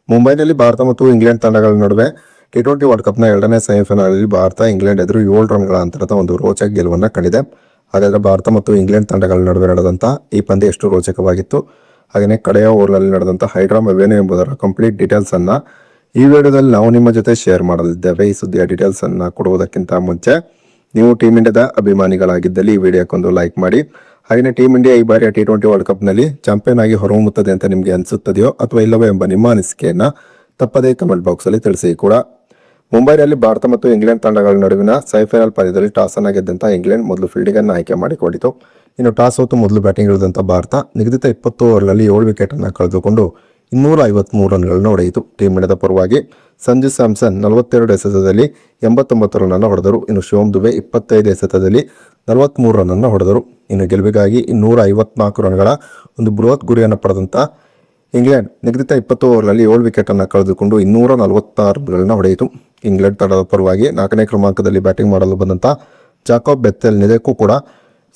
ಮುಂಬೈನಲ್ಲಿ ಭಾರತ ಮತ್ತು ಇಂಗ್ಲೆಂಡ್ ತಂಡಗಳ ನಡುವೆ ಟಿ20 ವರ್ಲ್ಡ್ ಕಪ್ನ 2ನೇ ಸೆಮಿಫೈನಲ್ ಭಾರತ ಇಂಗ್ಲೆಂಡ್ ಎದುರು 7 ರನ್ಗಳ ಅಂತರದ ಒಂದು ರೋಚಕ ಗೆಲುವನ್ನು ಕಂಡಿದೆ. ಹಾಗಾದ್ರೆ ಭಾರತ ಮತ್ತು ಇಂಗ್ಲೆಂಡ್ ತಂಡಗಳ ನಡುವೆ ನಡೆದಂತ ಈ ಪಂದ್ಯ ಎಷ್ಟು ರೋಚಕವಾಗಿತ್ತು, ಹಾಗೆಯೇ ಕಡೆಯ ಓವರ್ನಲ್ಲಿ ನಡೆದಂತ ಹೈಡ್ರಾಮಾವೇನು ಎಂಬುದರ ಕಂಪ್ಲೀಟ್ ಡೀಟೇಲ್ಸ್ ಅನ್ನ ಈ ವಿಡಿಯೋದಲ್ಲಿ ನಾವು ನಿಮ್ಮ ಜೊತೆ ಶೇರ್ ಮಾಡಲಿದ್ದೇವೆ. ಈ ಸುದ್ದಿಯ ಡೀಟೇಲ್ಸ್ ಅನ್ನ ಕೊಡುವುದಕ್ಕಿಂತ ಮುಂಚೆ ನೀವು ಟೀಮ್ ಇಂಡಿಯಾದ ಅಭಿಮಾನಿಗಳಾಗಿದ್ದಲ್ಲಿ ಈ ವಿಡಿಯೋಕ್ಕೊಂದು ಲೈಕ್ ಮಾಡಿ. ಹಾಗೆಯೇ ಟೀಮ್ ಇಂಡಿಯಾ ಈ ಬಾರಿಯ ಟಿ20 ವರ್ಲ್ಡ್ ಕಪ್ ನಲ್ಲಿ ಚಾಂಪಿಯನ್ ಆಗಿ ಹೊರಹೊಮ್ಮುತ್ತದೆ ಅಂತ ನಿಮಗೆ ಅನಿಸುತ್ತದೆಯೋ ಅಥವಾ ಇಲ್ಲವೋ ಎಂಬ ನಿಮ್ಮ ಅನಿಸಿಕೆಯನ್ನ ತಪ್ಪದೇ ಕಮೆಂಟ್ ಬಾಕ್ಸ್ ಅಲ್ಲಿ ತಿಳಿಸಿ. ಕೂಡ ಮುಂಬೈನಲ್ಲಿ ಭಾರತ ಮತ್ತು ಇಂಗ್ಲೆಂಡ್ ತಂಡಗಳ ನಡುವಿನ ಸೆಮಿಫೈನಲ್ ಪಂದ್ಯದಲ್ಲಿ ಟಾಸ್ ಅನ್ನ ಗೆದ್ದಂತ ಇಂಗ್ಲೆಂಡ್ ಮೊದಲು ಫೀಲ್ಡಿಂಗ್ ಅನ್ನು ಆಯ್ಕೆ ಮಾಡಿಕೊಂಡಿತು. ಇನ್ನು ಟಾಸ್ ಸೋತು ಮೊದಲು ಬ್ಯಾಟಿಂಗ್ ಇಳಿದಂತ ಭಾರತ ನಿಗದಿತ 20 ಓವರ್ಗಳಲ್ಲಿ 7 ವಿಕೆಟ್ ಅನ್ನು ಕಳೆದುಕೊಂಡು 253 ರನ್ಗಳನ್ನು ಹೊಡೆಯಿತು. ಟೀಮ್ ಇಂಡಿಯಾದ ಪರವಾಗಿ ಸಂಜು ಸ್ಯಾಮ್ಸನ್ 42 ಎಸೆತದಲ್ಲಿ 89 ರನ್ ಅನ್ನು ಹೊಡೆದರು. ಇನ್ನು ಶಿವಮ್ ದುಬೆ 25 ಎಸೆತದಲ್ಲಿ 43 ರನ್ ಅನ್ನು ಹೊಡೆದರು. ಇನ್ನು ಗೆಲುವಿಗಾಗಿ 254 ರನ್ಗಳ ಒಂದು ಬೃಹತ್ ಗುರಿಯನ್ನು ಪಡೆದಂತ ಇಂಗ್ಲೆಂಡ್ ನಿಗದಿತ 20 ಓವರ್ನಲ್ಲಿ 7 ವಿಕೆಟ್ ಅನ್ನು ಕಳೆದುಕೊಂಡು 246 ರನ್ಗಳನ್ನು ಹೊಡೆಯಿತು. ಇಂಗ್ಲೆಂಡ್ ತಂಡದ ಪರವಾಗಿ 4ನೇ ಕ್ರಮಾಂಕದಲ್ಲಿ ಬ್ಯಾಟಿಂಗ್ ಮಾಡಲು ಬಂದಂತ ಜಾಕೋಬ್ ಬೆಥೆಲ್ ನಿಜಕ್ಕೂ ಕೂಡ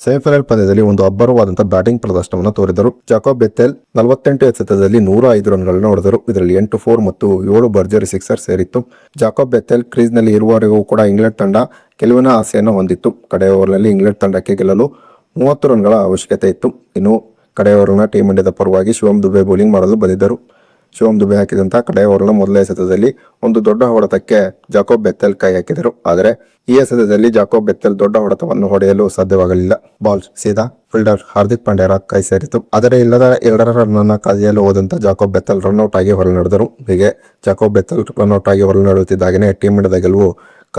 ಸೆಮಿಫೈನಲ್ ಪಂದ್ಯದಲ್ಲಿ ಒಂದು ಅಬ್ಬರವಾದಂತಹ ಬ್ಯಾಟಿಂಗ್ ಪ್ರದರ್ಶನವನ್ನು ತೋರಿದರು. ಜಾಕೋಬ್ ಬೆಥೆಲ್ 48 ಎಸೆತದಲ್ಲಿ 105 ರನ್ಗಳನ್ನು ಹೊಡೆದರು. ಇದರಲ್ಲಿ 8 4 ಮತ್ತು 7 ಭರ್ಜರಿ ಸಿಕ್ಸರ್ ಸೇರಿತ್ತು. ಜಾಕೋಬ್ ಬೆಥೆಲ್ ಕ್ರೀಸ್ ನಲ್ಲಿ ಇರುವವರೆಗೂ ಕೂಡ ಇಂಗ್ಲೆಂಡ್ ತಂಡ ಗೆಲುವಿನ ಆಸೆಯನ್ನು ಹೊಂದಿತ್ತು. ಕಡೆ ಓವರ್ನಲ್ಲಿ ಇಂಗ್ಲೆಂಡ್ ತಂಡಕ್ಕೆ ಗೆಲ್ಲಲು 30 ರನ್ಗಳ ಅವಶ್ಯಕತೆ ಇತ್ತು. ಇನ್ನು ಕಡೆ ಓವರ್ನ ಟೀಮ್ ಇಂಡಿಯಾದ ಪರವಾಗಿ ಶಿವಮ್ ದುಬೆ ಬೌಲಿಂಗ್ ಮಾಡಲು ಬಂದಿದ್ದರು. ಶಿವಮ್ ದುಬೆ ಹಾಕಿದಂತಹ ಕಡೆ ಓವರ್ನ ಮೊದಲ ಎಸೆತದಲ್ಲಿ ಒಂದು ದೊಡ್ಡ ಹೊಡೆತಕ್ಕೆ ಜಾಕೋಬ್ ಬೆಥೆಲ್ ಕೈ ಹಾಕಿದರು. ಆದರೆ ಈ ಎಸೆತದಲ್ಲಿ ಜಾಕೋಬ್ ಬೆಥೆಲ್ ದೊಡ್ಡ ಹೊಡೆತವನ್ನು ಹೊಡೆಯಲು ಸಾಧ್ಯವಾಗಲಿಲ್ಲ. ಬಾಲ್ ಸೀದಾ ಫೀಲ್ಡರ್ ಹಾರ್ದಿಕ್ ಪಾಂಡ್ಯರ ಕೈ ಸೇರಿತು. ಆದರೆ ಇಲ್ಲದ 2 ರನ್ ಅನ್ನ ಕಾದಿಯಲು ಹೋದಂತ ಜಾಕೋಬ್ ಬೆಥೆಲ್ ರನ್ಔಟ್ ಆಗಿ ಹೊರನಡೆದರು. ಹೀಗೆ ಜಾಕೋಬ್ ಬೆಥೆಲ್ ರನ್ಔಟ್ ಆಗಿ ಹೊರನಡೆಯುತ್ತಿದ್ದಾಗನೇ ಟೀಮ್ ಇಂಡಿಯಾದ ಗೆಲುವು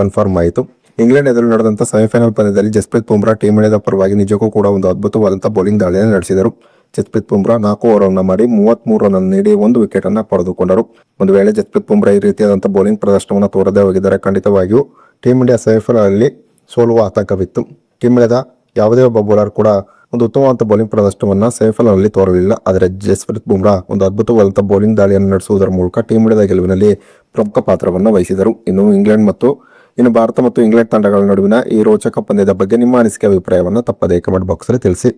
ಕನ್ಫರ್ಮ್ ಆಯಿತು. ಇಂಗ್ಲೆಂಡ್ ಎದುರು ನಡೆದಂತ ಸೆಮಿಫೈನಲ್ ಪಂದ್ಯದಲ್ಲಿ ಜಸ್ಪ್ರೀತ್ ಬುಮ್ರಾ ಟೀಮ್ ಇಂಡಿಯಾದ ಪರವಾಗಿ ನಿಜಕ್ಕೂ ಕೂಡ ಒಂದು ಅದ್ಭುತವಾದಂತಹ ಬೌಲಿಂಗ್ ದಾಳಿಯನ್ನು ನಡೆಸಿದರು. ಜಸ್ಪ್ರೀತ್ ಬುಮ್ರಾ 4 ಓವರ್ ಅನ್ನು ಮಾಡಿ 33 ರನ್ ನೀಡಿ 1 ವಿಕೆಟ್ ಅನ್ನು ಪಡೆದುಕೊಂಡರು. ಒಂದು ವೇಳೆ ಜಸ್ಪ್ರೀತ್ ಬುಮ್ರಾ ಈ ರೀತಿಯಾದಂತಹ ಬೌಲಿಂಗ್ ಪ್ರದರ್ಶನವನ್ನು ತೋರದೇ ಹೋಗಿದ್ದರೆ ಖಂಡಿತವಾಗಿಯೂ ಟೀಮ್ ಇಂಡಿಯಾ ಸೆಮಿಫೈನಲ್ ಅಲ್ಲಿ ಸೋಲುವ ಆತಂಕವಿತ್ತು. ಟೀಮ್ ಇಂಡಿಯಾದ ಯಾವುದೇ ಒಬ್ಬ ಬೌಲರ್ ಕೂಡ ಒಂದು ಉತ್ತಮವಾದ ಬೌಲಿಂಗ್ ಪ್ರದರ್ಶನವನ್ನ ಸೆಮಿಫೈನಲ್ ಅಲ್ಲಿ ತೋರಲಿಲ್ಲ. ಆದರೆ ಜಸ್ಪ್ರೀತ್ ಬುಮ್ರಾ ಒಂದು ಅದ್ಭುತವಾದಂತಹ ಬೌಲಿಂಗ್ ದಾಳಿಯನ್ನು ನಡೆಸುವುದರ ಮೂಲಕ ಟೀಮ್ ಇಂಡಿಯಾದ ಗೆಲುವಿನಲ್ಲಿ ಪ್ರಮುಖ ಪಾತ್ರವನ್ನು ವಹಿಸಿದರು. ಇನ್ನು ಭಾರತ ಮತ್ತು ಇಂಗ್ಲೆಂಡ್ ತಂಡಗಳ ನಡುವಿನ ಈ ರೋಚಕ ಪಂದ್ಯದ ಬಗ್ಗೆ ನಿಮ್ಮ ಅನಿಸಿಕೆ ಅಭಿಪ್ರಾಯವನ್ನು ತಪ್ಪದೇ ಕಮೆಂಟ್ ಬಾಕ್ಸ್ ಅಲ್ಲಿ ತಿಳಿಸಿ.